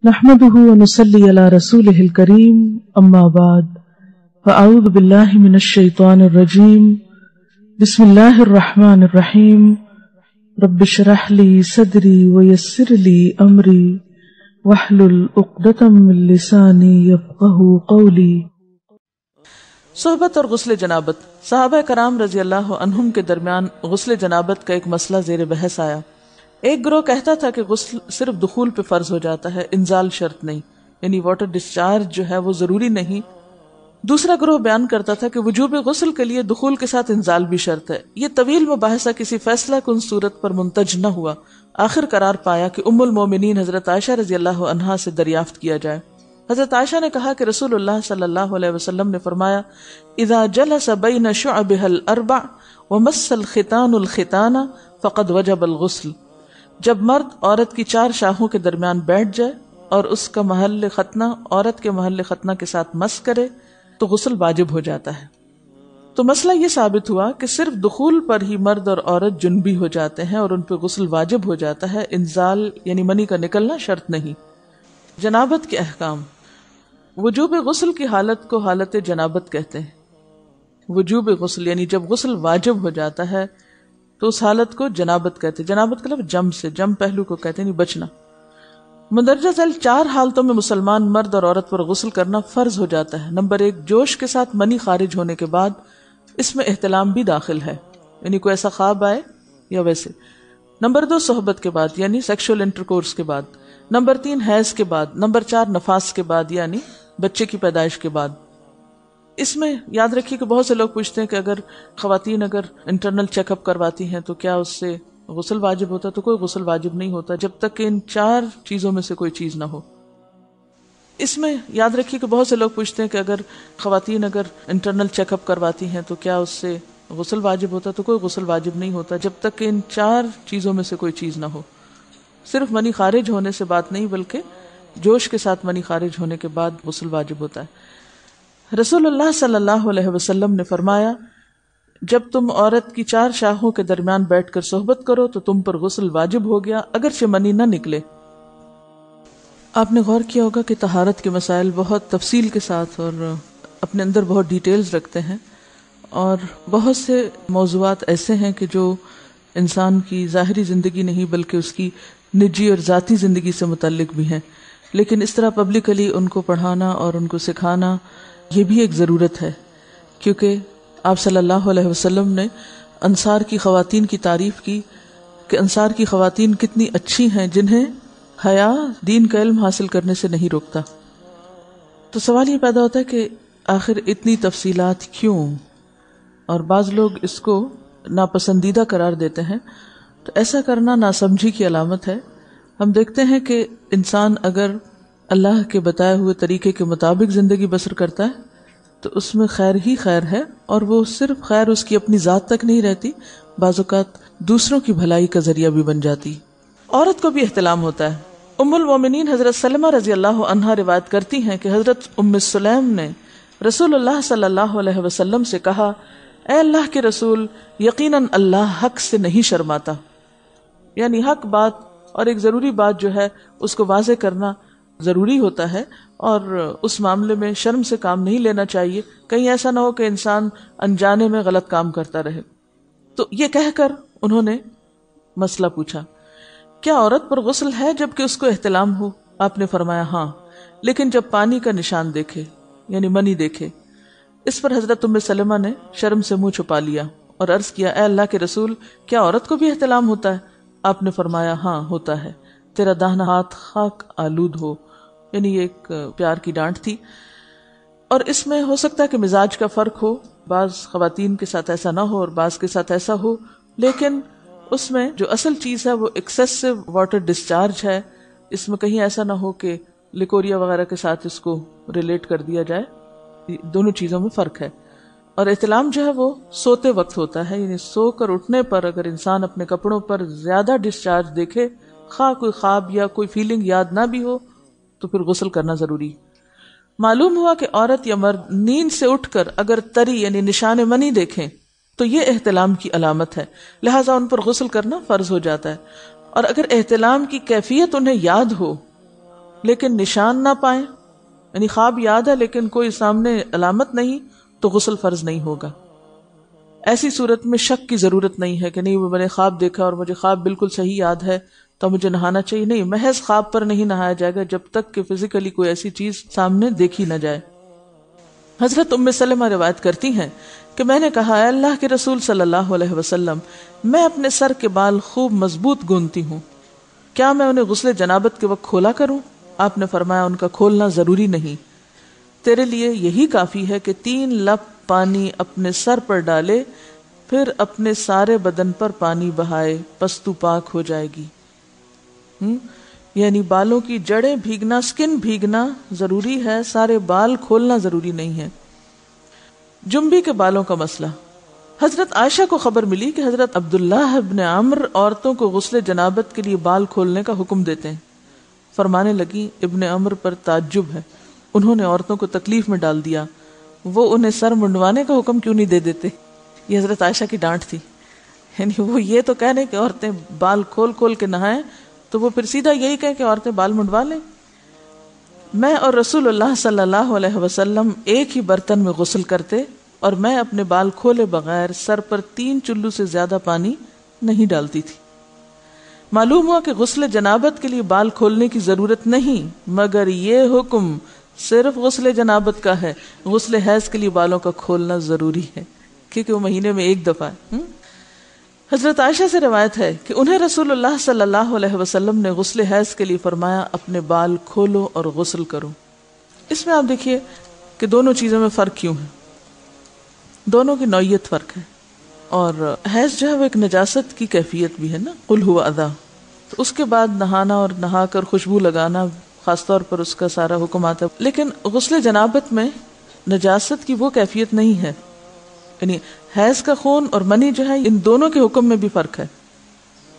نحمده ونصلي على رسوله الكريم اما بعد فاعوذ بالله من الشيطان الرجيم بسم الله الرحمن الرحيم رب اشرح لي صدري ويسر لي امري واحلل عقدة من لساني يفقهوا قولي۔ صحبت اور غسل جنابت۔ صحابہ کرام رضی اللہ عنہم کے درمیان غسل جنابت کا ایک مسئلہ زیر بحث آیا۔ ایک گروہ کہتا تھا کہ غسل صرف دخول پہ فرض ہو جاتا ہے، انزال شرط نہیں، یعنی واٹر ڈسچارج جو ہے وہ ضروری نہیں۔ دوسرا گروہ بیان کرتا تھا کہ وجوب غسل کے لیے دخول کے ساتھ انزال بھی شرط ہے۔ یہ طویل مباحثہ کسی فیصلہ کن صورت پر منتج نہ ہوا۔ آخر قرار پایا کہ ام المومنین حضرت عائشہ رضی اللہ عنہا سے دریافت کیا جائے۔ حضرت عائشہ نے کہا کہ رسول اللہ صلی اللہ علیہ وسلم نے فرمایا، اذا جلس بین شعبها الاربع ومس الختان الختان فقد وجب الغسل۔ جب مرد عورت کی چار شاخوں کے درمیان بیٹھ جائے اور اس کا محل ختنہ عورت کے محل ختنہ کے ساتھ مس کرے تو غسل واجب ہو جاتا ہے۔ تو مسئلہ یہ ثابت ہوا کہ صرف دخول پر ہی مرد اور عورت جنبی ہو جاتے ہیں اور ان پہ غسل واجب ہو جاتا ہے، انزال یعنی منی کا نکلنا شرط نہیں۔ جنابت کے احکام۔ وجوب غسل کی حالت کو حالت جنابت کہتے ہیں۔ وجوب غسل یعنی جب غسل واجب ہو جاتا ہے تو اس حالت کو جنابت کہتے ہیں۔ جنابت کا لفظ جم سے، جم پہلو کو کہتے ہیں، بچنا۔ مندرجہ ذیل چار حالتوں میں مسلمان مرد اور عورت پر غسل کرنا فرض ہو جاتا ہے۔ نمبر 1، جوش کے ساتھ منی خارج ہونے کے بعد، اس میں احتلام بھی داخل ہے، یعنی کوئی ایسا خواب آئے یا ویسے۔ نمبر 2، صحبت کے بعد یعنی سیکشول انٹرکورس کے بعد۔ نمبر 3، حیض کے بعد۔ نمبر 4، نفاس کے بعد یعنی بچے کی پیدائش کے بعد۔ اس میں یاد رکھیے کہ بہت سے لوگ پوچھتے ہیں کہ اگر خواتین انٹرنل چیک اپ کرواتی ہیں تو کیا اس سے غسل واجب ہوتا ہے؟ تو کوئی غسل واجب نہیں ہوتا جب تک کہ ان چار چیزوں میں سے کوئی چیز نہ ہو۔ اس میں یاد رکھیے کہ بہت سے لوگ پوچھتے ہیں کہ اگر خواتین انٹرنل چیک اپ کرواتی ہیں تو کیا اس سے غسل واجب ہوتا ہے؟ تو کوئی غسل واجب نہیں ہوتا جب تک کہ ان چار چیزوں میں سے کوئی چیز نہ ہو۔ صرف منی خارج ہونے سے بات نہیں، بلکہ جوش کے ساتھ منی خارج ہونے کے بعد غسل واجب ہوتا ہے۔ رسول اللہ صلی اللہ علیہ وسلم نے فرمایا، جب تم عورت کی چار شاخوں کے درمیان بیٹھ کر صحبت کرو تو تم پر غسل واجب ہو گیا، اگرچہ منی نہ نکلے۔ آپ نے غور کیا ہوگا کہ طہارت کے مسائل بہت تفصیل کے ساتھ اور اپنے اندر بہت ڈیٹیلز رکھتے ہیں، اور بہت سے موضوعات ایسے ہیں کہ جو انسان کی ظاہری زندگی نہیں بلکہ اس کی نجی اور ذاتی زندگی سے متعلق بھی ہیں، لیکن اس طرح پبلکلی ان کو پڑھانا اور ان کو سکھانا یہ بھی ایک ضرورت ہے، کیونکہ آپ صلی اللہ علیہ وسلم نے انصار کی خواتین کی تعریف کی کہ انصار کی خواتین کتنی اچھی ہیں جنہیں حیا دین کا علم حاصل کرنے سے نہیں روکتا۔ تو سوال یہ پیدا ہوتا ہے کہ آخر اتنی تفصیلات کیوں؟ اور بعض لوگ اس کو ناپسندیدہ قرار دیتے ہیں، تو ایسا کرنا ناسمجھی کی علامت ہے۔ ہم دیکھتے ہیں کہ انسان اگر اللہ کے بتائے ہوئے طریقے کے مطابق زندگی بسر کرتا ہے تو اس میں خیر ہی خیر ہے، اور وہ صرف خیر اس کی اپنی ذات تک نہیں رہتی، بعض اوقات دوسروں کی بھلائی کا ذریعہ بھی بن جاتی۔ عورت کو بھی احتلام ہوتا ہے۔ ام المومنین حضرت سلمہ رضی اللہ عنہا روایت کرتی ہیں کہ حضرت ام سلیم نے رسول اللہ صلی اللہ علیہ وسلم سے کہا، اے اللہ کے رسول، یقیناً اللہ حق سے نہیں شرماتا، یعنی حق بات اور ایک ضروری بات جو ہے اس کو واضح کرنا ضروری ہوتا ہے، اور اس معاملے میں شرم سے کام نہیں لینا چاہیے، کہیں ایسا نہ ہو کہ انسان انجانے میں غلط کام کرتا رہے۔ تو یہ کہہ کر انہوں نے مسئلہ پوچھا، کیا عورت پر غسل ہے جبکہ اس کو احتلام ہو؟ آپ نے فرمایا ہاں، لیکن جب پانی کا نشان دیکھے یعنی منی دیکھے۔ اس پر حضرت ام سلمہ نے شرم سے منہ چھپا لیا اور عرض کیا، اے اللہ کے رسول، کیا عورت کو بھی احتلام ہوتا ہے؟ آپ نے فرمایا ہاں ہوتا ہے، تیرا داہنا ہاتھ خاک آلود ہو، یعنی یہ ایک پیار کی ڈانٹ تھی۔ اور اس میں ہو سکتا ہے کہ مزاج کا فرق ہو، بعض خواتین کے ساتھ ایسا نہ ہو اور بعض کے ساتھ ایسا ہو، لیکن اس میں جو اصل چیز ہے وہ ایکسیسو واٹر ڈسچارج ہے۔ اس میں کہیں ایسا نہ ہو کہ لیکوریا وغیرہ کے ساتھ اس کو ریلیٹ کر دیا جائے، دونوں چیزوں میں فرق ہے۔ اور احتلام جو ہے وہ سوتے وقت ہوتا ہے، یعنی سو کر اٹھنے پر اگر انسان اپنے کپڑوں پر زیادہ ڈسچارج دیکھے، خواہ کوئی خواب یا کوئی فیلنگ یاد نہ بھی ہو، تو پھر غسل کرنا ضروری۔ معلوم ہوا کہ عورت یا مرد نیند سے اٹھ کر اگر تری یعنی نشان منی دیکھیں تو یہ احتلام کی علامت ہے، لہٰذا ان پر غسل کرنا فرض ہو جاتا ہے۔ اور اگر احتلام کی کیفیت انہیں یاد ہو، لیکن نشان نہ پائیں، یعنی خواب یاد ہے لیکن کوئی سامنے علامت نہیں، تو غسل فرض نہیں ہوگا۔ ایسی صورت میں شک کی ضرورت نہیں ہے کہ نہیں وہ میں نے خواب دیکھا اور مجھے خواب بالکل صحیح یاد ہے تو مجھے نہانا چاہیے، نہیں، محض خواب پر نہیں نہایا جائے گا جب تک کہ فزیکلی کوئی ایسی چیز سامنے دیکھی نہ جائے۔ حضرت ام سلمہ روایت کرتی ہیں کہ میں نے کہا، اے اللہ کے رسول صلی اللہ علیہ وسلم، میں اپنے سر کے بال خوب مضبوط گوندتی ہوں، کیا میں انہیں غسل جنابت کے وقت کھولا کروں؟ آپ نے فرمایا، ان کا کھولنا ضروری نہیں، تیرے لیے یہی کافی ہے کہ 3 لپ پانی اپنے سر پر ڈالے، پھر اپنے سارے بدن پر پانی بہائے، پس تو پاک ہو جائے گی۔ یعنی بالوں کی جڑیں بھیگنا، سکن بھیگنا ضروری ہے، سارے بال کھولنا ضروری نہیں ہے۔ جنبی کے بالوں کا مسئلہ، حضرت عائشہ کو خبر ملی کہ حضرت عبداللہ ابن عمرو عورتوں کو غسل جنابت کے لیے بال کھولنے کا حکم دیتے ہیں۔ فرمانے لگی، ابن عمرو پر تعجب ہے، انہوں نے عورتوں کو تکلیف میں ڈال دیا، وہ انہیں سر منڈوانے کا حکم کیوں نہیں دے دیتے؟ یہ حضرت عائشہ کی ڈانٹ تھی، یعنی وہ یہ تو کہہ رہے کہ عورتیں بال کھول کھول کے نہائیں، تو وہ پھر سیدھا یہی کہیں کہ عورتیں بال منڈوا لیں۔ میں اور رسول اللہ صلی اللہ علیہ وسلم ایک ہی برتن میں غسل کرتے، اور میں اپنے بال کھولے بغیر سر پر 3 چلو سے زیادہ پانی نہیں ڈالتی تھی۔ معلوم ہوا کہ غسل جنابت کے لیے بال کھولنے کی ضرورت نہیں، مگر یہ حکم صرف غسل جنابت کا ہے، غسل حیض کے لیے بالوں کا کھولنا ضروری ہے کیونکہ وہ مہینے میں ایک دفعہ ہے۔ حضرت عائشہ سے روایت ہے کہ انہیں رسول اللہ صلی اللہ علیہ وسلم نے غسل حیض کے لیے فرمایا، اپنے بال کھولو اور غسل کرو۔ اس میں آپ دیکھیے کہ دونوں چیزوں میں فرق کیوں ہے، دونوں کی نوعیت فرق ہے، اور حیض جو ہے وہ ایک نجاست کی کیفیت بھی ہے نا، قل ہوا اذی، تو اس کے بعد نہانا اور نہا کر خوشبو لگانا خاص طور پر اس کا سارا حکم آتا ہے، لیکن غسل جنابت میں نجاست کی وہ کیفیت نہیں ہے، یعنی حیض کا خون اور منی جو ہے ان دونوں کے حکم میں بھی فرق ہے،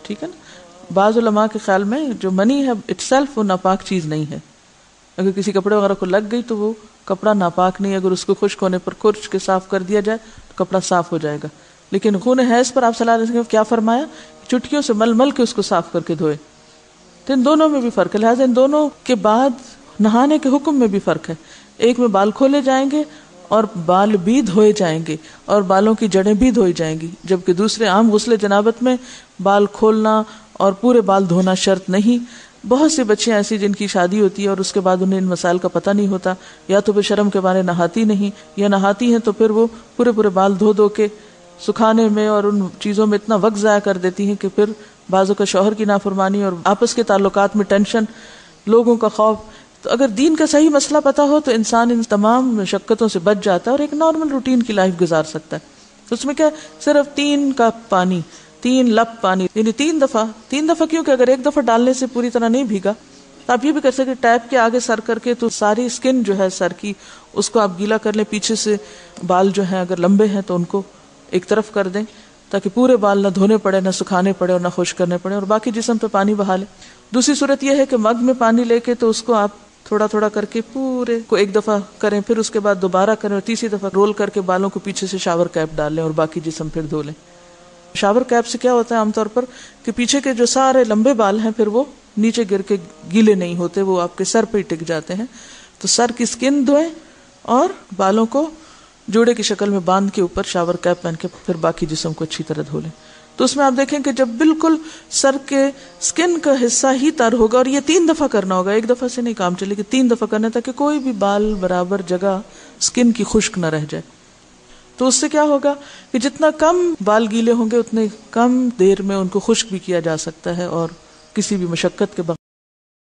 ٹھیک ہے نا۔ بعض علماء کے خیال میں جو منی ہے اٹ سیلف وہ ناپاک چیز نہیں ہے، اگر کسی کپڑے وغیرہ کو لگ گئی تو وہ کپڑا ناپاک نہیں، اگر اس کو خشک ہونے پر کھرچ کے صاف کر دیا جائے تو کپڑا صاف ہو جائے گا، لیکن خون حیض پر آپ صلی اللہ علیہ وسلم نے کیا فرمایا، چٹکیوں سے مل مل کے اس کو صاف کر کے دھوئے، تو ان دونوں میں بھی فرق ہے، لہٰذا ان دونوں کے بعد نہانے کے حکم میں بھی فرق ہے، ایک میں بال کھولے جائیں گے اور بال بھی دھوئے جائیں گے اور بالوں کی جڑیں بھی دھوئی جائیں گی، جبکہ دوسرے عام غسل جنابت میں بال کھولنا اور پورے بال دھونا شرط نہیں۔ بہت سی بچیاں ایسی جن کی شادی ہوتی ہے اور اس کے بعد انہیں ان مسائل کا پتہ نہیں ہوتا، یا تو وہ شرم کے مارے نہاتی نہیں، یا نہاتی ہیں تو پھر وہ پورے بال دھو دھو کے سکھانے میں اور ان چیزوں میں اتنا وقت ضائع کر دیتی ہیں کہ پھر بعضوں کا شوہر کی نافرمانی اور آپس کے تعلقات میں ٹینشن، لوگوں کا خوف۔ تو اگر دین کا صحیح مسئلہ پتہ ہو تو انسان ان تمام مشقتوں سے بچ جاتا ہے اور ایک نارمل روٹین کی لائف گزار سکتا ہے۔ اس میں کیا صرف 3 کپ پانی، 3 لپ پانی، یعنی 3 دفعہ کیوں کہ اگر ایک دفعہ ڈالنے سے پوری طرح نہیں بھیگا تو آپ یہ بھی کر سکتے ٹیپ کے آگے سر کر کے تو ساری اسکن جو ہے سر کی اس کو آپ گیلا کر لیں، پیچھے سے بال جو ہیں اگر لمبے ہیں تو ان کو ایک طرف کر دیں تاکہ پورے بال نہ دھونے پڑے، نہ سکھانے پڑے اور نہ خشک کرنے پڑے، اور باقی جسم پہ پانی بہا لیں۔ دوسری صورت یہ ہے کہ مگ میں پانی لے کے تو اس کو آپ تھوڑا تھوڑا کر کے پورے کو ایک دفعہ کریں، پھر اس کے بعد دوبارہ کریں اور تیسری دفعہ رول کر کے بالوں کو پیچھے سے شاور کیپ ڈال لیں اور باقی جسم پھر دھو لیں۔ شاور کیپ سے کیا ہوتا ہے عام طور پر کہ پیچھے کے جو سارے لمبے بال ہیں پھر وہ نیچے گر کے گیلے نہیں ہوتے، وہ آپ کے سر پہ ہی ٹک جاتے ہیں۔ تو سر کی اسکن دھوئیں اور بالوں کو جوڑے کی شکل میں باندھ کے اوپر شاور کیپ پہن کے پھر باقی جسم کو اچھی طرح دھو لیں۔ تو اس میں آپ دیکھیں کہ جب بالکل سر کے سکن کا حصہ ہی تر ہوگا، اور یہ 3 دفعہ کرنا ہوگا، ایک دفعہ سے نہیں کام چلے کہ 3 دفعہ کرنا، تاکہ کوئی بھی بال برابر جگہ سکن کی خشک نہ رہ جائے۔ تو اس سے کیا ہوگا کہ جتنا کم بال گیلے ہوں گے اتنے کم دیر میں ان کو خشک بھی کیا جا سکتا ہے اور کسی بھی مشقت کے بغیر